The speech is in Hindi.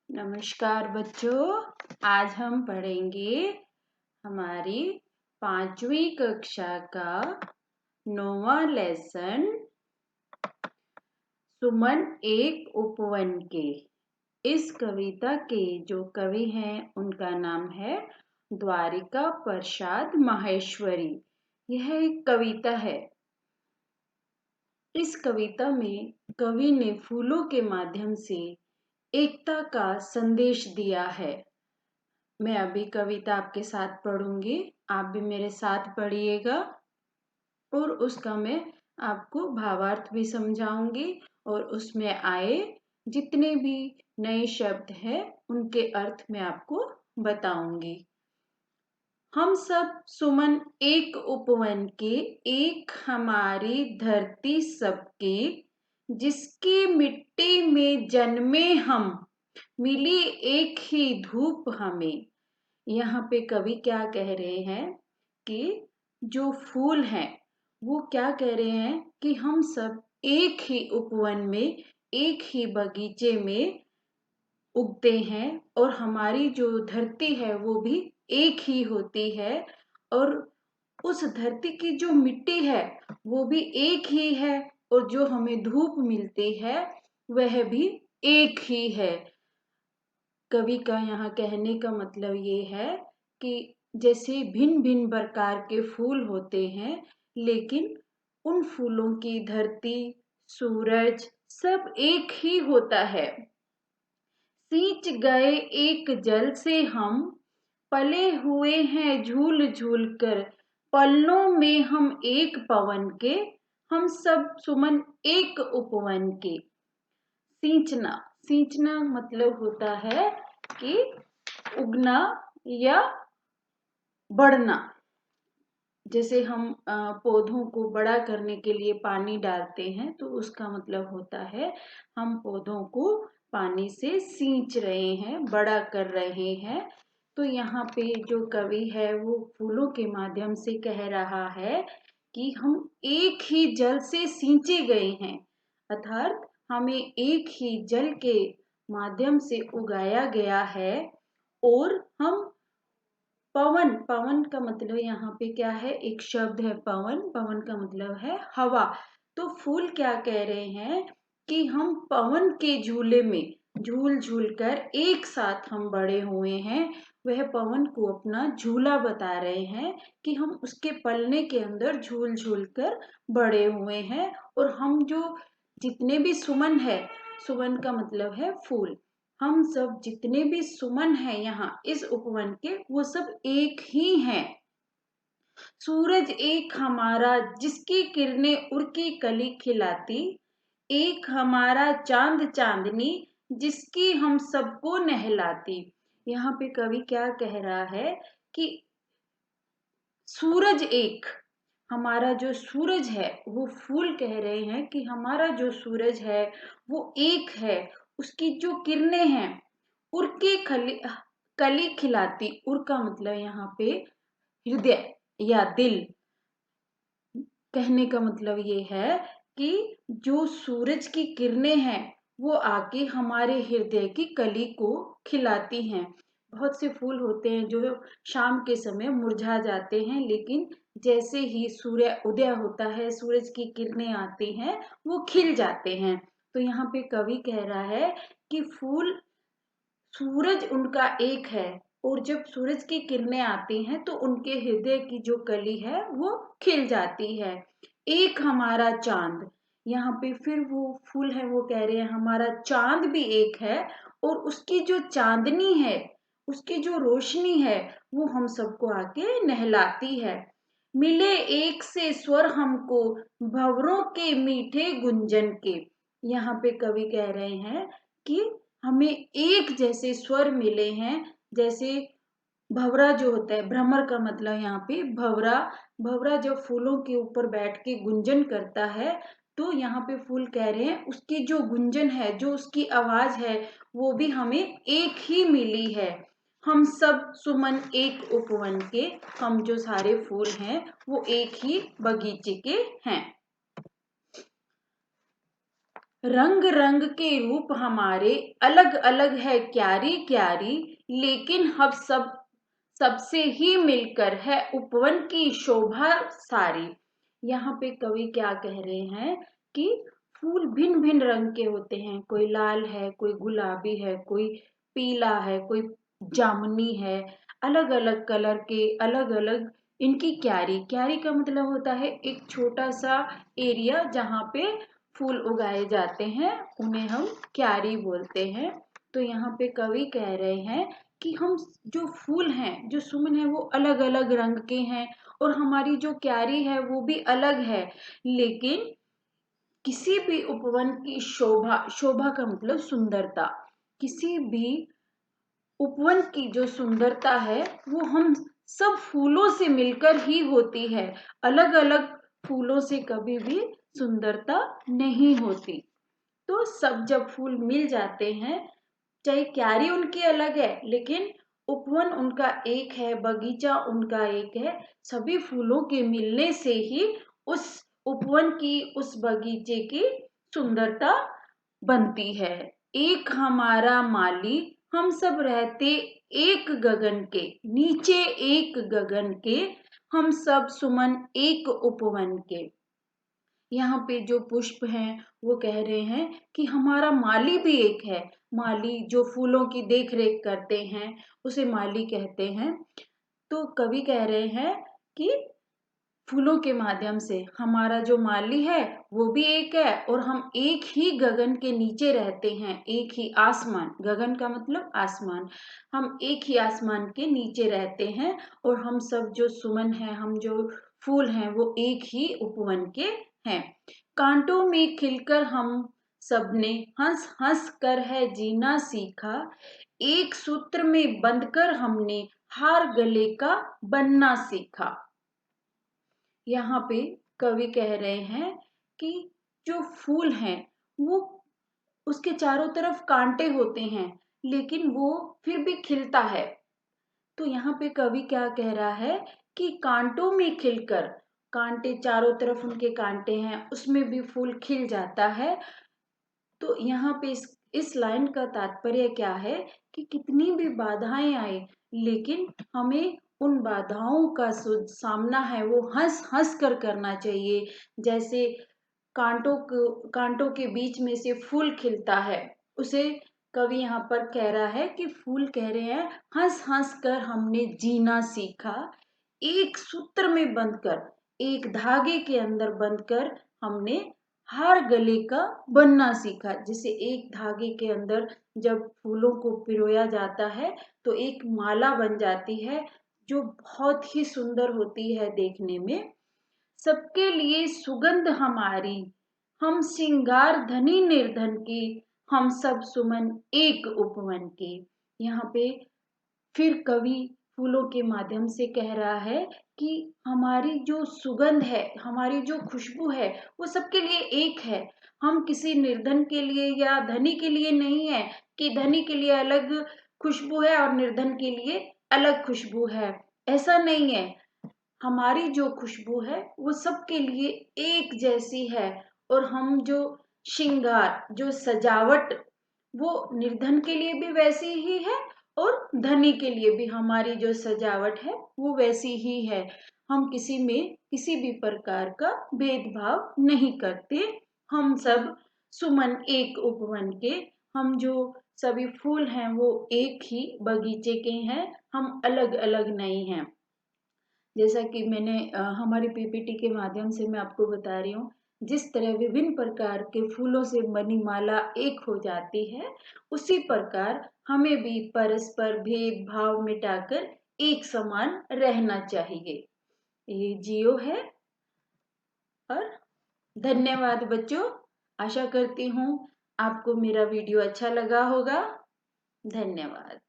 नमस्कार बच्चों। आज हम पढ़ेंगे हमारी 5वीं कक्षा का 9वां लेसन सुमन एक उपवन के। इस कविता के जो कवि हैं उनका नाम है द्वारिका प्रसाद माहेश्वरी। यह एक कविता है। इस कविता में कवि ने फूलों के माध्यम से एकता का संदेश दिया है। मैं अभी कविता आपके साथ पढ़ूंगी, आप भी मेरे साथ पढ़िएगा और उसका मैं आपको भावार्थ भी समझाऊंगी और उसमें आए जितने भी नए शब्द हैं उनके अर्थ मैं आपको बताऊंगी। हम सब सुमन एक उपवन के, एक हमारी धरती सबके, जिसकी मिट्टी में जन्मे हम, मिली एक ही धूप हमें। यहाँ पे कवि क्या कह रहे हैं कि जो फूल हैं वो क्या कह रहे हैं कि हम सब एक ही उपवन में, एक ही बगीचे में उगते हैं और हमारी जो धरती है वो भी एक ही होती है और उस धरती की जो मिट्टी है वो भी एक ही है और जो हमें धूप मिलती है वह भी एक ही है। कवि का यहाँ कहने का मतलब ये है कि जैसे भिन्न भिन्न प्रकार के फूल होते हैं लेकिन उन फूलों की धरती, सूरज सब एक ही होता है। सींच गए एक जल से हम, पले हुए हैं झूल झूल कर, पलनों में हम एक पवन के, हम सब सुमन एक उपवन के। सींचना, सींचना मतलब होता है कि उगना या बढ़ना। जैसे हम पौधों को बड़ा करने के लिए पानी डालते हैं तो उसका मतलब होता है हम पौधों को पानी से सींच रहे हैं, बड़ा कर रहे हैं। तो यहाँ पे जो कवि है वो फूलों के माध्यम से कह रहा है कि हम एक ही जल से सींचे गए हैं, अर्थात हमें एक ही जल के माध्यम से उगाया गया है और हम पवन, पवन का मतलब यहाँ पे क्या है, एक शब्द है पवन, पवन का मतलब है हवा। तो फूल क्या कह रहे हैं कि हम पवन के झूले में झूल झूल कर एक साथ हम बड़े हुए हैं। वह पवन को अपना झूला बता रहे हैं कि हम उसके पलने के अंदर झूल झूल कर बड़े हुए हैं और हम जो जितने भी सुमन है, सुमन का मतलब है फूल, हम सब जितने भी सुमन हैं यहाँ इस उपवन के वो सब एक ही हैं। सूरज एक हमारा जिसकी किरणें उड़ की कली खिलाती, एक हमारा चांद चांदनी जिसकी हम सबको नहलाती। यहाँ पे कवि क्या कह रहा है कि सूरज एक, हमारा जो सूरज है वो फूल कह रहे हैं कि हमारा जो सूरज है वो एक है, उसकी जो किरणें हैं उर के कली खिलाती। उर का मतलब यहाँ पे हृदय या दिल। कहने का मतलब ये है कि जो सूरज की किरणें हैं वो आके हमारे हृदय की कली को खिलाती हैं। बहुत से फूल होते हैं जो शाम के समय मुरझा जाते हैं लेकिन जैसे ही सूर्य उदय होता है, सूरज की किरणें आती हैं, वो खिल जाते हैं। तो यहाँ पे कवि कह रहा है कि फूल, सूरज उनका एक है और जब सूरज की किरणें आती हैं तो उनके हृदय की जो कली है वो खिल जाती है। एक हमारा चांद, यहाँ पे फिर वो फूल है वो कह रहे हैं हमारा चांद भी एक है और उसकी जो चांदनी है, उसकी जो रोशनी है वो हम सबको आके नहलाती है। मिले एक से स्वर हमको भंवरों के मीठे गुंजन के। यहाँ पे कवि कह रहे हैं कि हमें एक जैसे स्वर मिले हैं। जैसे भंवरा जो होता है, भ्रमर का मतलब यहाँ पे भंवरा, भंवरा जब फूलों के ऊपर बैठ के गुंजन करता है तो यहाँ पे फूल कह रहे हैं उसकी जो गुंजन है, जो उसकी आवाज है वो भी हमें एक ही मिली है। हम सब सुमन एक उपवन के, हम जो सारे फूल हैं वो एक ही बगीचे के हैं। रंग रंग के रूप हमारे अलग अलग है क्यारी क्यारी, लेकिन हम सबसे ही मिलकर है उपवन की शोभा सारी। यहाँ पे कवि क्या कह रहे हैं कि फूल भिन्न भिन्न रंग के होते हैं, कोई लाल है, कोई गुलाबी है, कोई पीला है, कोई जामुनी है, अलग अलग कलर के, अलग अलग इनकी क्यारी। क्यारी का मतलब होता है एक छोटा सा एरिया जहाँ पे फूल उगाए जाते हैं, उन्हें हम क्यारी बोलते हैं। तो यहाँ पे कवि कह रहे हैं कि हम जो फूल हैं, जो सुमन है, वो अलग अलग रंग के हैं और हमारी जो क्यारी है वो भी अलग है। लेकिन किसी भी उपवन की शोभा, शोभा का मतलब सुंदरता, किसी भी उपवन की जो सुंदरता है वो हम सब फूलों से मिलकर ही होती है। अलग अलग फूलों से कभी भी सुंदरता नहीं होती। तो सब जब फूल मिल जाते हैं, चाहे क्यारी उनकी अलग है लेकिन उपवन उनका एक है, बगीचा उनका एक है। सभी फूलों के मिलने से ही उस उपवन की, उस बगीचे की सुंदरता बनती है। एक हमारा माली, हम सब रहते एक गगन के नीचे, एक गगन के, हम सब सुमन एक उपवन के। यहाँ पे जो पुष्प हैं वो कह रहे हैं कि हमारा माली भी एक है। माली जो फूलों की देख रेख करते हैं उसे माली कहते हैं। तो कवि कह रहे हैं कि फूलों के माध्यम से हमारा जो माली है वो भी एक है और हम एक ही गगन के नीचे रहते हैं, एक ही आसमान, गगन का मतलब आसमान, हम एक ही आसमान के नीचे रहते हैं और हम सब जो सुमन है, हम जो फूल हैं वो एक ही उपवन के हैं। कांटों में खिलकर हम सबने हंस हंस कर है जीना सीखा, एक सूत्र में बंधकर हमने हार गले का बनना सीखा। यहाँ पे कवि कह रहे हैं कि जो फूल हैं वो, उसके चारों तरफ कांटे होते हैं लेकिन वो फिर भी खिलता है। तो यहाँ पे कवि क्या कह रहा है कि कांटों में खिलकर, कांटे चारों तरफ उनके कांटे हैं, उसमें भी फूल खिल जाता है। तो यहाँ पे इस लाइन का तात्पर्य क्या है कि कितनी भी बाधाएं आए लेकिन हमें उन बाधाओं का सामना है वो हंस हंस कर करना चाहिए। जैसे कांटों के बीच में से फूल खिलता है, उसे कवि यहाँ पर कह रहा है कि फूल कह रहे हैं हंस हंस कर हमने जीना सीखा, एक सूत्र में बंधकर, एक धागे के अंदर बंधकर हमने हार गले का बनना सीखा। जिसे एक धागे के अंदर जब फूलों को पिरोया जाता है तो एक माला बन जाती है जो बहुत ही सुंदर होती है देखने में। सबके लिए सुगंध हमारी, हम सिंगार धनी निर्धन की, हम सब सुमन एक उपवन के। यहाँ पे फिर कवि फूलों के माध्यम से कह रहा है कि हमारी जो सुगंध है, हमारी जो खुशबू है वो सबके लिए एक है। हम किसी निर्धन के लिए या धनी के लिए नहीं है कि धनी के लिए अलग खुशबू है और निर्धन के लिए अलग खुशबू है, ऐसा नहीं है। हमारी जो खुशबू है वो सबके लिए एक जैसी है। और हम जो श्रृंगार, जो सजावट, वो निर्धन के लिए भी वैसी ही है और धनी के लिए भी हमारी जो सजावट है वो वैसी ही है। हम किसी में किसी भी प्रकार का भेदभाव नहीं करते। हम सब सुमन एक उपवन के, हम जो सभी फूल हैं वो एक ही बगीचे के हैं, हम अलग अलग नहीं हैं। जैसा कि मैंने हमारी पीपीटी के माध्यम से मैं आपको बता रही हूँ, जिस तरह विभिन्न प्रकार के फूलों से बनी माला एक हो जाती है, उसी प्रकार हमें भी परस्पर भेदभाव मिटाकर एक समान रहना चाहिए। ये जियो है। और धन्यवाद बच्चों। आशा करती हूँ आपको मेरा वीडियो अच्छा लगा होगा। धन्यवाद।